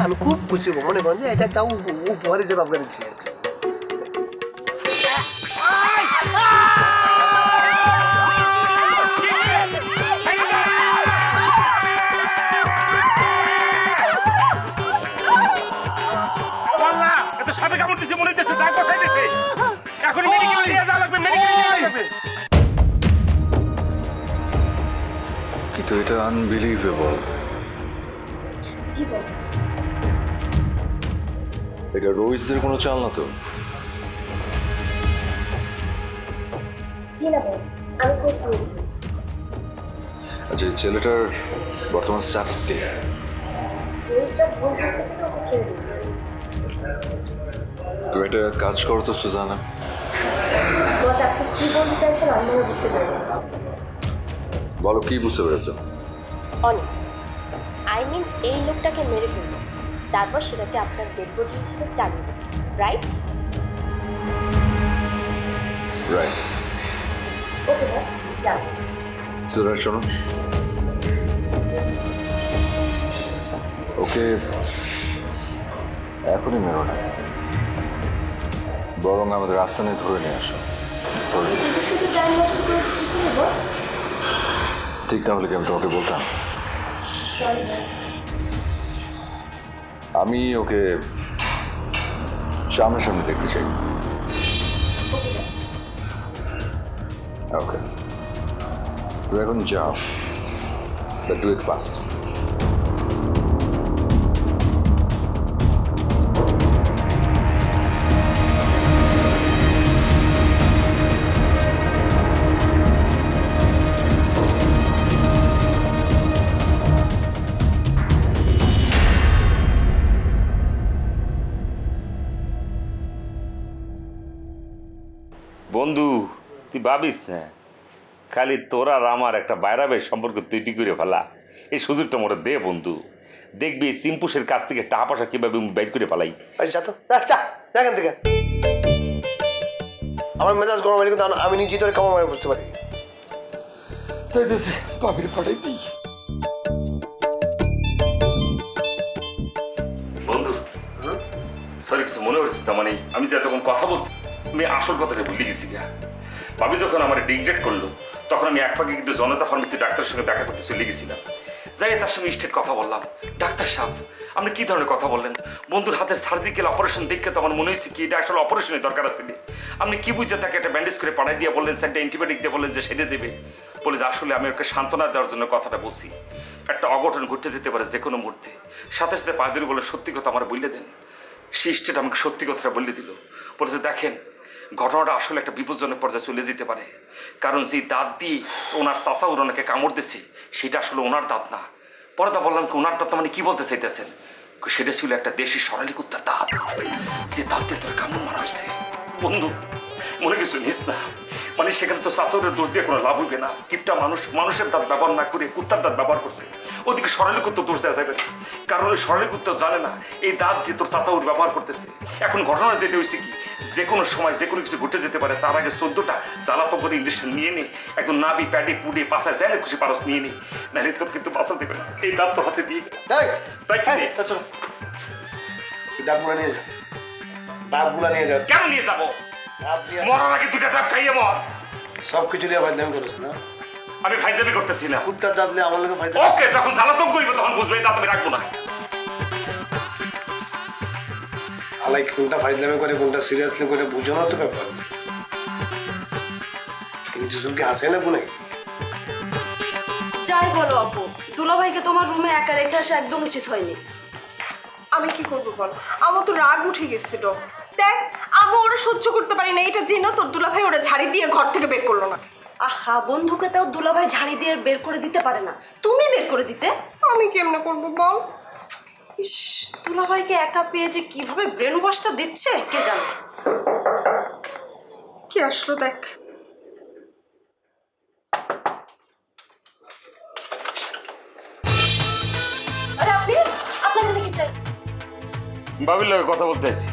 আমি খুব খুশি হবো, মনে করেন যে এটা একটা উপহার হিসেবে আপনার দিচ্ছি। সাপে কামড় দিচ্ছে মনে হচ্ছে, দাগ বসাই দিচ্ছে। এখন মেডিকেল নিয়ে যাওয়া লাগবে, মেডিকেল নিয়ে যাবে। কিন্তু এটা আনবিলিভেবল। জি বস। এটা রোহিতদের কোনো চাল না তো? জি না বস, আমি খোঁজ নিয়েছি। আচ্ছা, এই ছেলেটার বর্তমান স্ট্যাটাস কি? রোহিতরা ভুল বুঝতে পেরে ওকে ছেড়ে দিয়েছে। তুমি একটা কাজ করো তো সুজানা। বস, আপনি কি বলতে চাইছেন আমি বুঝতে পেরেছি। বলো, কি বুঝতে পেরেছো? অনেক, আই মিন এই লোকটাকে মেরে ফেলবো, তারপর সেটাকে আপনার ডেড বডি হিসেবে চালিয়ে দেবো, রাইট? রাইট। ওকে বস, যাও। সুরা, শোনো, ওকে এখনই মেরো না, বরং আমাদের আস্তানায় ধরে নিয়ে আসো। শুধু জানি নষ্ট করে দিচ্ছি কি বস? ঠিক না হলে কি আমি তোমাকে বলতাম? আমি ওকে সামনাসামনি দেখতে চাই। ওকে, তুমি এখন যাও, বাট ডু ইট ফাস্ট। বন্ধু, তুই ভাবিস না খালি তোর আর আমার একটা বাইরাবের সম্পর্ক তৈরি করে ফেলা, এই সুযোগটা মোরে দে বন্ধু। দেখবি সিম্পুসের কাছ থেকে টাকা পয়সা কিভাবে বের করে ফেলাই। এখান থেকে আমার মেজাজ গরম হলে কিন্তু আমি নিজে তোর কামড় মারে বুঝতে পারি। বাবির পাঠাই দিই। বন্ধু সরি, কিছু মনে হচ্ছে না, মানে আমি যে তখন কথা বলছি আমি আসল কথাটা ভুলে গেছি গা। ভাবি যখন আমার ডিগ্রেড করলো তখন আমি এক ফাঁকে কিন্তু জনতা ফার্মেসি ডাক্তারের সঙ্গে দেখা করতে চলে গেছিলাম। যাই তার সঙ্গে স্টেট কথা বললাম, ডাক্তার সাহেব আপনি কি ধরনের কথা বললেন? বন্ধুর হাতের সার্জিক্যাল অপারেশন দেখে তো আমার মনে হয়েছে কি এটা আসলে অপারেশনের দরকার আছে। আপনি কি বুঝে তাকে একটা ব্যান্ডেজ করে পাঠাই দিয়ে বললেন, স্যারটা অ্যান্টিবায়োটিক দিয়ে বললেন যে সেরে যাবে। বলে যে আসলে আমি ওকে সান্ত্বনা দেওয়ার জন্য কথাটা বলছি, একটা অঘটন ঘটতে যেতে পারে যে কোনো মুহূর্তে। সাথে সাথে পাঁচদিন বলে সত্যি কথা আমার বললে দেন। সেই স্টেট আমাকে সত্যি কথাটা বলে দিল, বলেছে দেখেন ঘটনাটা আসলে একটা বিপজ্জনক পর্যায়ে চলে যেতে পারে, কারণ যে দাঁত দিয়ে ওনার চাচা ওনাকে কামড় দিচ্ছে সেটা আসলে ওনার দাঁত না। পরে তা বললাম কি ওনার দাঁত মানে কি বলতে চাইতেছেন? সেটা ছিল একটা দেশি সরালি কুত্তার দাঁত, যে দাঁত দিয়ে তোর কামড় মারা হয়েছে। বন্ধু মনে কিছু নিস না, মানে সেখানে তো চাচাউরের দোষ দিয়ে কোনো লাভ হইবে না। কিপটা মানুষের দাঁত ব্যবহার না করে কুত্তার দাঁত ব্যবহার করছে, ওদিকে সরালি কুত্তা দোষ দেওয়া যাবে না, কারণ ওই সরালি কুত্তা জানে না এই দাঁত যে তোর চাচাউর ব্যবহার করতেছে। এখন ঘটনা যেটা হয়েছে কি, যে কোনো সময় যে কোনো কিছু ঘটে যেতে পারে, তার আগে 14টা জ্বালাতন করে ইঞ্জেকশন নিয়ে নে, একদম নাবি প্যাডি পুড়ে পাশায় যায় না খুশি পারস নিয়ে নে, নাহলে তোর কিন্তু বাঁচা যাবে না। এই দাঁত তোর হাতে দিয়ে ডাবগুলা নিয়ে যা, ডাবগুলা নিয়ে যা। কেন নিয়ে যাবো? মরার আগে দুটা ডাব খাইয়ে মর। সবকিছু নিয়ে ফাইজলামি করিস না। আমি ফাইজলামি করতেছি না। কুত্তার দাঁত নিয়ে আমার লোকে ফাইজলামি। ওকে, যখন জ্বালাতন করবে তখন বুঝবে এই দাঁত আমি রাখবো না। আলাই কোনটা ফাইজলামি করে কোনটা সিরিয়াসলি করে বুঝো না তো ব্যাপার। দুজনকে হাসে না বুনাই? যাই বলো আপু, দুলাভাইকে তোমার রুমে একা রেখে আসা একদম উচিত হয়নি। আমি কি করবো বল, আমার তো রাগ উঠে গেছিল। দেখ আমি ওরা সহ্য করতে পারি না, এটা জেনে তোর দুলাভাই ওরা ঝাড়ি দিয়ে ঘর থেকে বের করলো না। আহা, বন্ধুকে তাও দুলাভাই ঝাড়ি দিয়ে বের করে দিতে পারে না, তুমি বের করে দিতে। আমি কেমনে করবো বল? ইস, দুলাভাইকে একা পেয়ে যে কিভাবে ব্রেন ওয়াশটা দিচ্ছে কে জানে। কি আসলো দেখ। আরে আপনি, আপনার কাছে কি চাই? ভাবির লগে কথা বলতে আছি।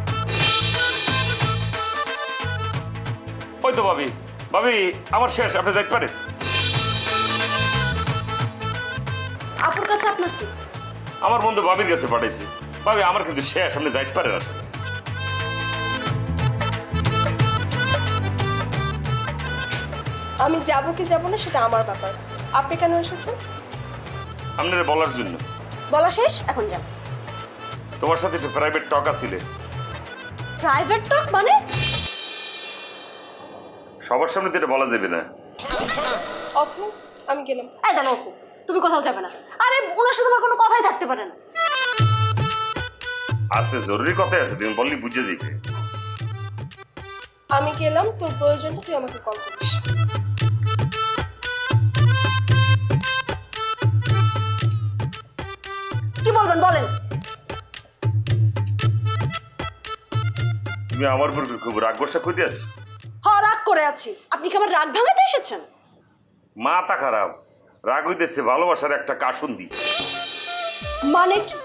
ওই তো ভাবি, ভাবি আমার শেষ, আপনি যাইতে পারেন। আপুর কাছে আপনার কি? আমার বন্ধু ভাবির কাছে পাঠাইছি। ভাবি আমার কিন্তু শেষ, আপনি যাইতে পারেন। আসলে আমি যাবো কি যাবো না সেটা আমার ব্যাপার। আপনি কেন এসেছেন? আপনারা বলার জন্য। বলা শেষ, এখন যান। তোমার সাথে একটু প্রাইভেট টক আছিলে। প্রাইভেট টক মানে? সবার সামনে তো এটা বলা যাবে না। অথবা আমি গেলাম। এই দাঁড়াও আপু, তুমি কোথাও যাবে না। আরে ওনার সাথে আমার কোনো কথাই থাকতে পারে না। আছে, জরুরি কথাই আছে, তুমি বললি বুঝে যাইবে। আমি গেলাম, তোর প্রয়োজনে তুই আমাকে কল করিস। কি বলবেন বলেন। তুমি আমার উপর খুব রাগ গোসা করে আছো। রাগ করে আছি। আপনি কি আমার রাগ ভাঙাতে এসেছেন? মাথা খারাপ, রাগ হইতেছে ভালোবাসার একটা কাসুন্দি। মানে কি?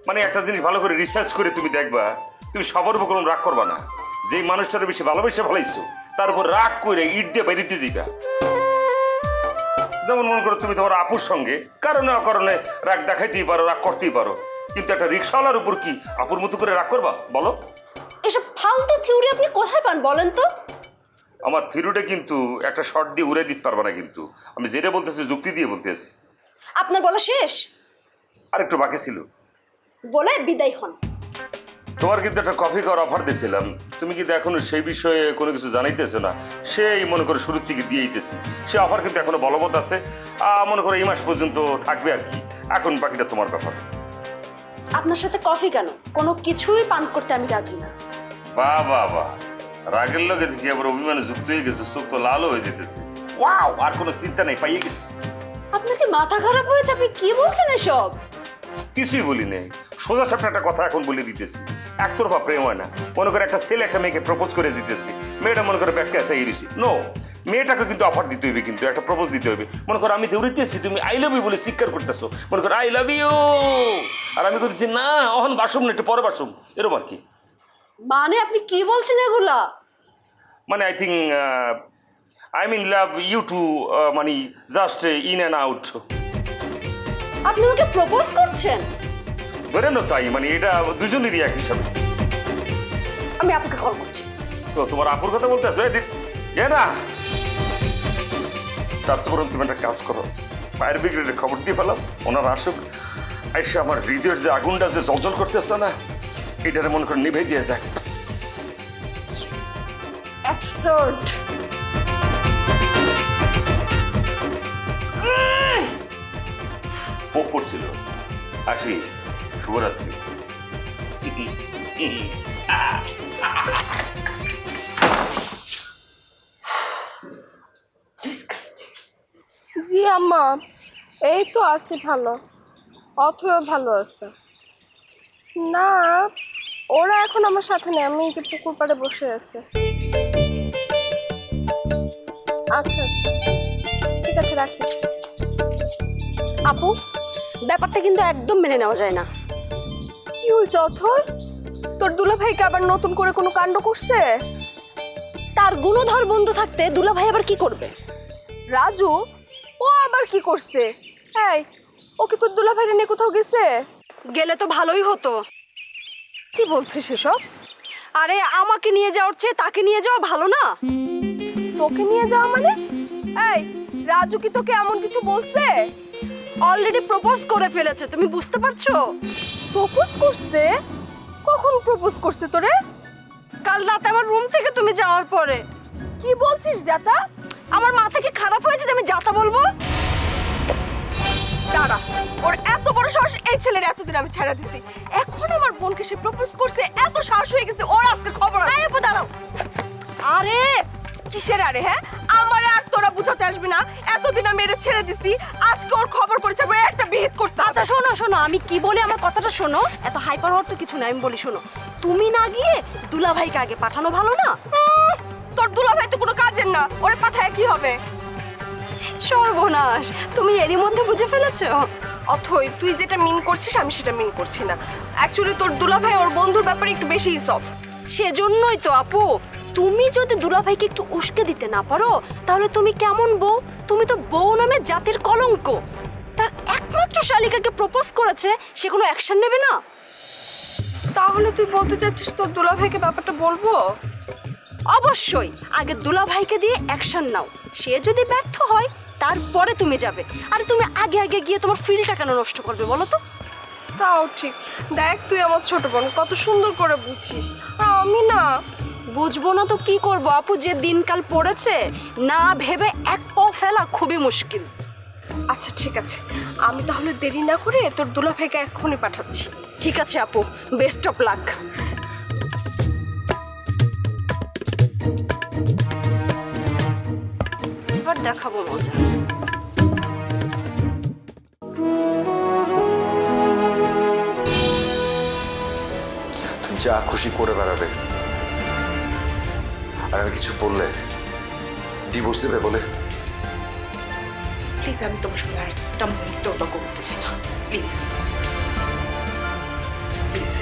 মানে একটা জিনিস ভালো করে রিসার্চ করে তুমি দেখবা, তুমি সবার উপর কোনো রাগ করবা না। যেই মানুষটার বেশি ভালোবাসা ফেলাইছো তার উপর রাগ করে ইট দিয়ে বেরিতে যাইবা। যেমন মনে করো তুমি তোমার আপুর সঙ্গে কারণে অকারণে রাগ দেখাইতেই পারো, রাগ করতেই পারো, কিন্তু একটা রিক্সাওয়ালার উপর কি আপুর মতো করে রাগ করবা বলো? এসব ফালতু থিওরি আপনি কোথায় পান বলেন তো? আমার থিরুটা কিন্তু একটা শর্ট দিয়ে উড়ে দিতে পারবা না, কিন্তু আমি যেটা বলতেছি যুক্তি দিয়ে বলতেছি। আপনার বলা শেষ? আর একটু বাকি ছিল। বলে বিদায় হন। তোমার কিন্তু একটা কফি খাওয়ার অফার দিয়েছিলাম, তুমি কিন্তু এখনো সেই বিষয়ে কোনো কিছু জানাইতেছো না। সেই মনে করো শুরুর থেকে দিয়েইতেছি, সে অফার কিন্তু এখনো বলবৎ আছে। মনে করো এই মাস পর্যন্ত থাকবে আর কি। এখন বাকিটা তোমার ব্যাপার। আপনার সাথে কফি কেন, কোনো কিছুই পান করতে আমি রাজি না। বাহ বাহ বাহ, রাগের লগে দেখি আবার অভিমানে যুক্ত হয়ে গেছে, চোখ তো লালও হয়ে যেতেছে। ওয়াও, আর কোনো চিন্তা নেই, পাইয়ে গেছি। আপনার কি মাথা খারাপ হয়েছে? আপনি কি বলছেন এসব? কিছুই বলি নেই, সোজা সাপটা একটা কথা এখন বলে দিতেছি। একতরফা প্রেম হয় না। মনে করে একটা ছেলে একটা মেয়েকে প্রপোজ করে দিতেছি, মেয়েটা মনে করে ব্যাগটা এসে গেছি। নো, মেয়েটাকে কিন্তু অফার দিতে হইবে, কিন্তু একটা প্রপোজ দিতে হইবে। মনে করো আমি দৌড়িতেছি, তুমি আই লাভ ইউ বলে স্বীকার করতেছো, মনে করো আই লাভ ইউ, আর আমি করতেছি না অহন বাসুম না, একটু পরে বাসুম, এরকম আর কি। মানে আপনি কি বলছেন এগুলা? মানে I think I mean love you too, মানে জাস্ট ইন অ্যান্ড আউট। আপনি আমাকে প্রপোজ করছেন? ধরে না তাই, মানে এটা দুজনেরই এক হিসাবে। আমি আপনাকে কল করছি। তো তোমার আপুর কথা বলতে আসো? এ না, তার বরং তুমি একটা কাজ করো, ফায়ার ব্রিগেডের খবর দিয়ে ফেলাম, ওনারা আসুক, এসে আমার হৃদয়ের যে আগুনটা যে জলজল করতেছে না, এটারে মনে করে নিভে দিয়ে যাক। অ্যাবসার্ড। পোক পড়ছিল। আসি, শুভরাত্রি। জি আম্মা, এই তো আছি ভালো। অথবা ভালো আছে না, ওরা এখন আমার সাথে নেই, আমি এই যে পুকুর পাড়ে বসে আছে। আচ্ছা আচ্ছা, ঠিক আছে রাখি। আপু, ব্যাপারটা কিন্তু একদম মেনে নেওয়া যায় না। কি হয়েছে অথর? তোর দুলাভাইকে আবার নতুন করে কোনো কাণ্ড করছে? তার গুণধর বন্ধু থাকতে দুলাভাই আবার কি করবে? রাজু, ও আবার কি করছে? এই, ও কি তোর দুলাভাইরে নিয়ে কোথাও গেছে? গেলে তো ভালোই হতো। কি বলছিস সেসব? আরে আমাকে নিয়ে যাওয়ার চেয়ে তাকে নিয়ে যাওয়া ভালো না? তোকে নিয়ে যাওয়া মানে? এই, রাজু কি তোকে এমন কিছু বলছে? অলরেডি প্রপোজ করে ফেলেছে, তুমি বুঝতে পারছো? প্রপোজ করছে? কখন প্রপোজ করছে তোরে? কাল রাতে আমার রুম থেকে তুমি যাওয়ার পরে। কি বলছিস জাতা? আমার মাথা কি খারাপ হয়েছে যে আমি যাতা বলবো? দাঁড়া, ওর এত বড় সাহস! এই ছেলের এতদিন আমি ছেড়ে দিছি, এখন আমার বোনকে সে প্রপোজ করছে, এত সাহস হয়ে গেছে ওর আজকে খবর আছে। আপু দাঁড়াও। আরে কিসের আরে? হ্যাঁ, আমার আর তোরা বুঝাতে আসবি না। এতদিন আমি এটা ছেড়ে দিছি, আজকে ওর খবর করেছে, আমি একটা বিহিত করতে। আচ্ছা শোনো শোনো, আমি কি বলি আমার কথাটা শোনো। এত হাইপার হওয়ার তো কিছু নাই, আমি বলি শোনো। তুমি না গিয়ে দুলাভাইকে আগে পাঠানো ভালো না? তোর দুলাভাই তো কোনো কাজের না, ওরে পাঠায় কি হবে? সর্বনাশ, তুমি এরই মধ্যে বুঝে ফেলেছো। অথই, তুই যেটা মিন করছিস আমি সেটা মিন করছি না। অ্যাকচুয়ালি তোর দুলাভাই ওর বন্ধুর ব্যাপারে একটু বেশিই সফট। সেজন্যই তো আপু, তুমি যদি দুলাভাইকে একটু উস্কে দিতে না পারো তাহলে তুমি কেমন বউ? তুমি তো বউ নামে জাতির কলঙ্ক। তার একমাত্র শালিকাকে প্রপোজ করেছে, সে কোনো অ্যাকশন নেবে না? তাহলে তুই বলতে চাচ্ছিস তোর দুলাভাইকে ব্যাপারটা বলবো? অবশ্যই আগে দুলাভাইকে দিয়ে অ্যাকশন নাও, সে যদি ব্যর্থ হয় তারপরে তুমি যাবে। আর তুমি আগে আগে গিয়ে তোমার ফিলটা কেন নষ্ট করবে বলো তো? তাও ঠিক। দেখ, তুই আমার ছোট বোন, কত সুন্দর করে বুঝছিস, আর আমি না। বুঝবো না তো কি করবো আপু, যে দিনকাল পড়েছে, না ভেবে এক পাও ফেলা খুবই মুশকিল। আচ্ছা ঠিক আছে, আমি তাহলে দেরি না করে তোর দুলাভাইকে এক্ষুনি পাঠাচ্ছি। ঠিক আছে আপু, বেস্ট অফ লাক। এবার দেখাবো মজা। তুমি যা খুশি করে বেড়াবে, আর আমি কিছু বললে ডিভোর্স দেবে বলে? প্লিজ, আমি তোমার সঙ্গে আর একটা মুহূর্ত তর্ক করতে চাই না, প্লিজ প্লিজ।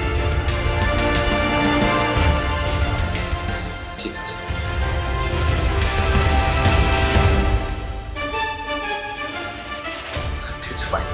ঠিক আছে। ঠিক আছে, ফাইন।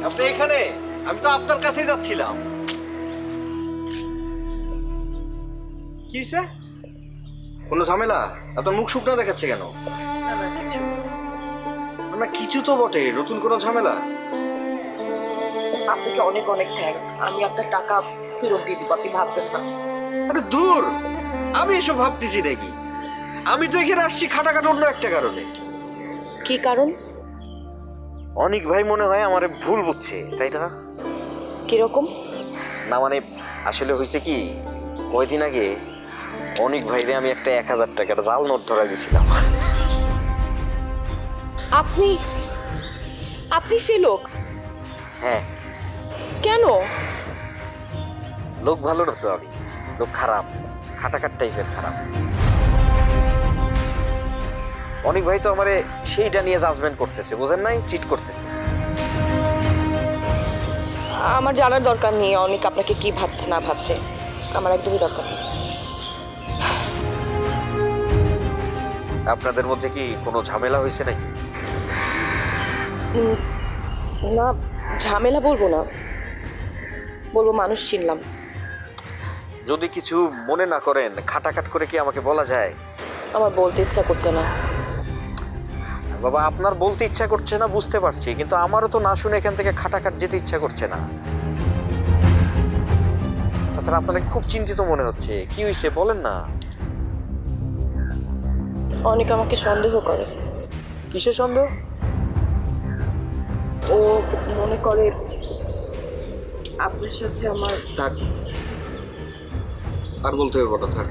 আপনি এখানে? আমি তো আপনার কাছেই যাচ্ছিলাম। কি হয়েছে? কোনো ঝামেলা? আপনার মুখ শুকনো দেখাচ্ছে কেন? না কিছু তো বটে, নতুন কোনো ঝামেলা? আপনাকে অনেক অনেক থ্যাঙ্কস, আমি আপনার টাকা ফেরত দিয়ে দিব, আপনি ভাববেন না। আরে দূর, আমি এসব ভাবতেছি নাকি? আমি তো এখানে আসছি খাটাখাট অন্য একটা কারণে। কি কারণ? অনেক ভাই মনে হয় আমার ভুল বুঝছে, তাই না? কিরকম? না মানে আসলে হয়েছে কি, কয়দিন আগে অনেক ভাইরে আমি একটা 1000 টাকার জাল নোট ধরা দিয়েছিলাম। আপনি আপনি সে লোক? হ্যাঁ। কেন? লোক ভালো না তো, আমি লোক খারাপ, খাটাখাট টাইপের খারাপ। অনেক ভাই তো আমারে সেইটা নিয়ে জাজমেন্ট করতেছে, বুঝেন নাই? চিট করতেছে। আমার জানার দরকার নেই অনেক আপনাকে কি ভাবছে না ভাবছে, আমার একদমই দরকার নেই। আপনাদের মধ্যে কি কোনো ঝামেলা হয়েছে নাকি? না, ঝামেলা বলবো না, বলবো মানুষ চিনলাম। যদি কিছু মনে না করেন, খাটাখাট করে কি আমাকে বলা যায়? আমার বলতে ইচ্ছা করছে না। বাবা, আপনার বলতে ইচ্ছা করছে না বুঝতে পারছি, কিন্তু আমারও তো না শুনে এখান থেকে খাটাখাট যেতে ইচ্ছা করছে না। তাছাড়া আপনাকে খুব চিন্তিত মনে হচ্ছে, কি হয়েছে বলেন না। অনেক আমাকে সন্দেহ করে। কিসের সন্দেহ? ও মনে করে আপনার সাথে আমার। থাক, আর বলতে হবে কথা, থাক।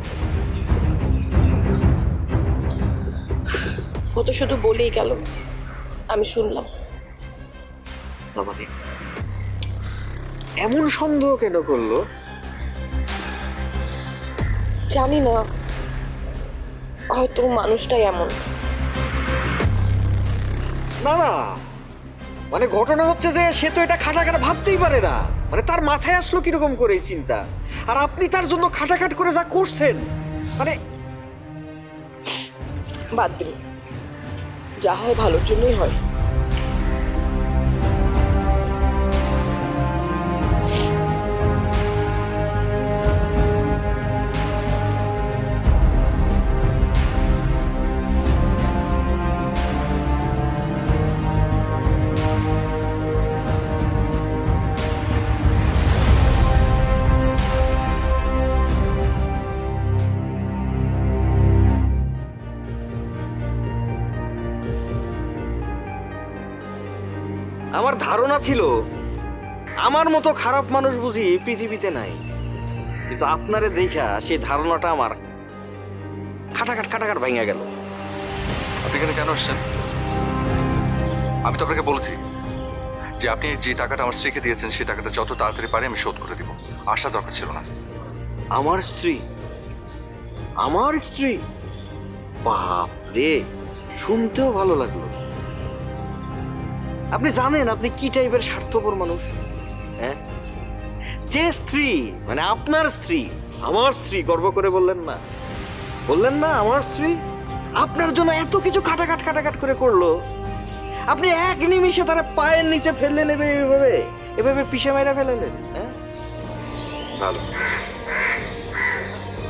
ও তো শুধু বলেই গেল, আমি শুনলাম। না মানে এমন সন্দেহ কেন করলো? জানি না, হয়তো মানুষটাই এমন। না না, মানে ঘটনা হচ্ছে যে সে তো এটা খাটাখাট ভাবতেই পারে না, মানে তার মাথায় আসলো কিরকম করে এই চিন্তা, আর আপনি তার জন্য খাটাখাট করে যা করছেন, মানে বাদ দিন, যা হয় ভালোর জন্যই হয়। আমার ধারণা ছিল আমার মতো খারাপ মানুষ বুঝি পৃথিবীতে নাই, কিন্তু আপনারে দেখা সেই ধারণাটা আমার খাটাখাট ভেঙে গেল। আপনি এখানে কেন আসছেন? আমি তো আপনাকে বলছি যে আপনি যে টাকাটা আমার স্ত্রীকে দিয়েছেন সেই টাকাটা যত তাড়াতাড়ি পারে আমি শোধ করে দিব। আসার দরকার ছিল না। আমার স্ত্রী? আমার স্ত্রী? বাপ রে, শুনতেও ভালো লাগলো। আপনি জানেন আপনি কি টাইপের স্বার্থপর মানুষ? হ্যাঁ, যে স্ত্রী মানে আপনার স্ত্রী, আমার স্ত্রী, গর্ব করে বললেন না? বললেন না আমার স্ত্রী আপনার জন্য এত কিছু খাটাখাট করে করলো, আপনি এক নিমিষে তারা পায়ের নিচে ফেললে নেবে এভাবে পিষে মেরে ফেলেলেন। হ্যাঁ, ভালো,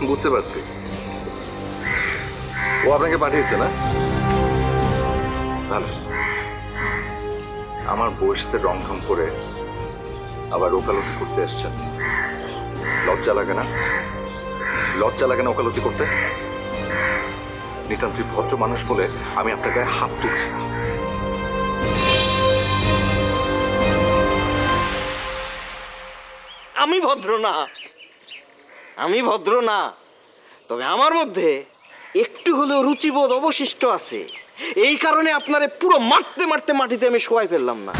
বুঝতে পারছি। ও আপনাকে পাঠিয়েছে না? ভালো। আমার বউয়ের সাথে রংঢং করে আবার ওকালতি করতে এসছেন। লজ্জা লাগে না? লজ্জা লাগে না ওকালতি করতে? নিতান্তই ভদ্র মানুষ বলে আমি আপনার গায়ে হাত তুলছি না। আমি ভদ্র না, আমি ভদ্র না, তবে আমার মধ্যে একটু হলেও রুচিবোধ অবশিষ্ট আছে। এই কারণে আপনারে পুরো মারতে মারতে মাটিতে আমি শোয়াই ফেললাম না।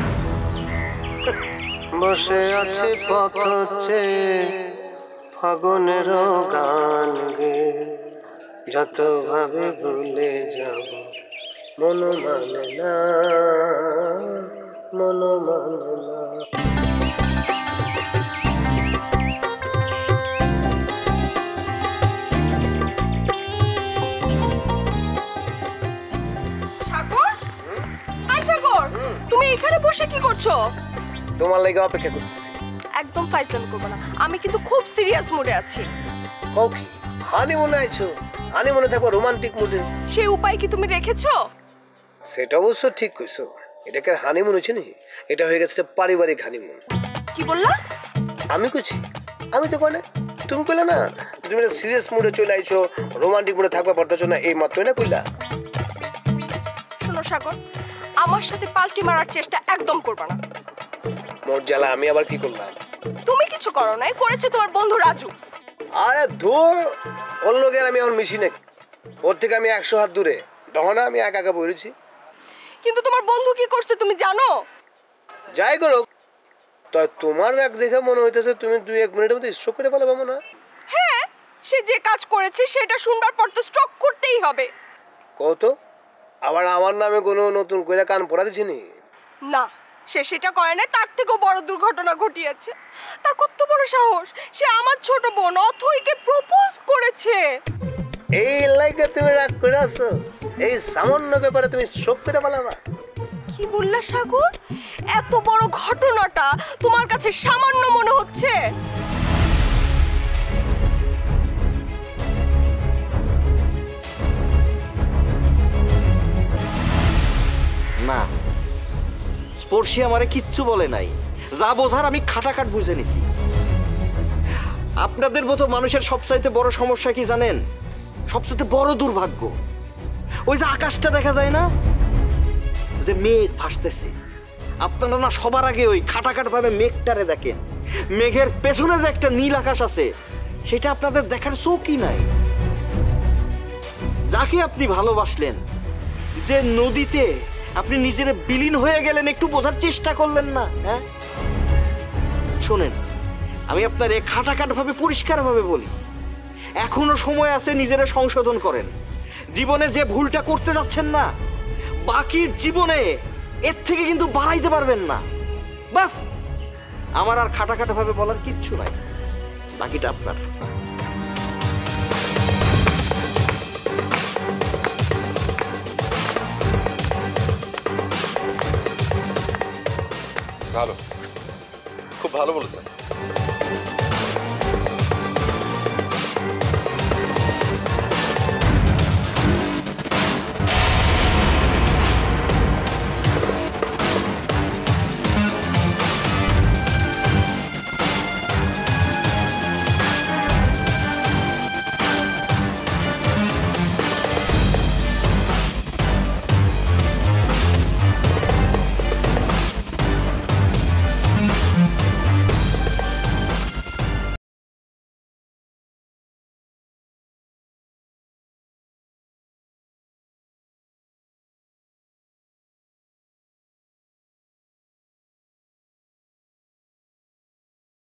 বসে আছে পথ হচ্ছে ফাগুনের গান গে, যত ভাবে ভুলে যাব মন মানে না, মন মানে না। সাগর, আয় সাগর, তুমি এখানে বসে কি করছো? তোমার লাগে অপেক্ষা করতেছি। একদম ফাইজলামি করবে না, আমি কিন্তু খুব সিরিয়াস মুডে আছি। ওকে, হানিমুনে আইছো? হানিমুনে থাকবো রোমান্টিক মুডে। সেই উপায় কি তুমি রেখেছো? সেটা অবশ্য ঠিক কইছো। এটাকে হানিমুন হচ্ছে নি, এটা হয়ে গেছে একটা পারিবারিক হানিমুন। কি বললা? আমি কইছি? আমি তো কই না, তুমি কইলা না তুমি একটা সিরিয়াস মুডে চলে আইছো, রোমান্টিক মুডে থাকবা পারতেছো না, এই মাত্রই না কইলা। শোনো সাগর, আমার সাথে পাল্টি মারার চেষ্টা একদম করবে না। মোর জ্বালা আমি আবার কি করলাম? তুমি কিছু করো নাই, করেছে তোমার বন্ধু রাজু। আরে ধুর, ওর লোকের আমি এখন মিশি নাকি? ওর থেকে আমি 100 হাত দূরে, তখন আমি একা একা বলেছি। কিন্তু তোমার বন্ধু কি করছে তুমি জানো? যাই করো, তো তোমার রাগ দেখে মনে হইতেছে তুমি 2-1 মিনিটের মধ্যে স্ট্রোক করে ফেলবে মনে হয়। হ্যাঁ, সে যে কাজ করেছে সেটা শুনবার পর তো স্ট্রোক করতেই হবে। কত আবার আমার নামে কোনো নতুন কইরা কান পড়া দিছি নি? না, সে সেটা করে নাই, তার থেকেও বড় দুর্ঘটনা ঘটিয়েছে। তার কত বড় সাহস, সে আমার ছোট বোন অথইকে প্রপোজ করেছে। এই লাইকে তুমি রাগ করে আছো? এই সামান্য ব্যাপারে তুমি স্ট্রোক করে ফেলাবা? কি বললা সাগর? এত বড় ঘটনাটা তোমার কাছে সামান্য মনে হচ্ছে? না, স্পর্শী আমারে কিচ্ছু বলে নাই। যা বোঝার আমি খাটাখাট বুঝে নিছি। আপনাদের মতো মানুষের সবচাইতে বড় সমস্যা কি জানেন? সবচাইতে বড় দুর্ভাগ্য ওই যে আকাশটা দেখা যায় না, যে মেঘ ভাসতেছে, আপনারা না সবার আগে ওই খাটাখাট ভাবে মেঘটারে দেখেন। মেঘের পেছনে যে একটা নীল আকাশ আছে সেটা আপনাদের দেখার চোখই নাই। যাকে আপনি ভালোবাসলেন, যে নদীতে আপনি নিজের বিলীন হয়ে গেলেন, একটু বোঝার চেষ্টা করলেন না? হ্যাঁ, শোনেন, আমি আপনার খাটাখাট ভাবে পরিষ্কার ভাবে বলি, এখনো সময় আছে, নিজেরা সংশোধন করেন। জীবনে যে ভুলটা করতে যাচ্ছেন না, বাকি জীবনে এর থেকে কিন্তু বাড়াইতে পারবেন না। বাস, আমার আর খাটাখাট ভাবে বলার কিচ্ছু নাই, বাকিটা আপনার। ভালো, খুব ভালো বলেছেন।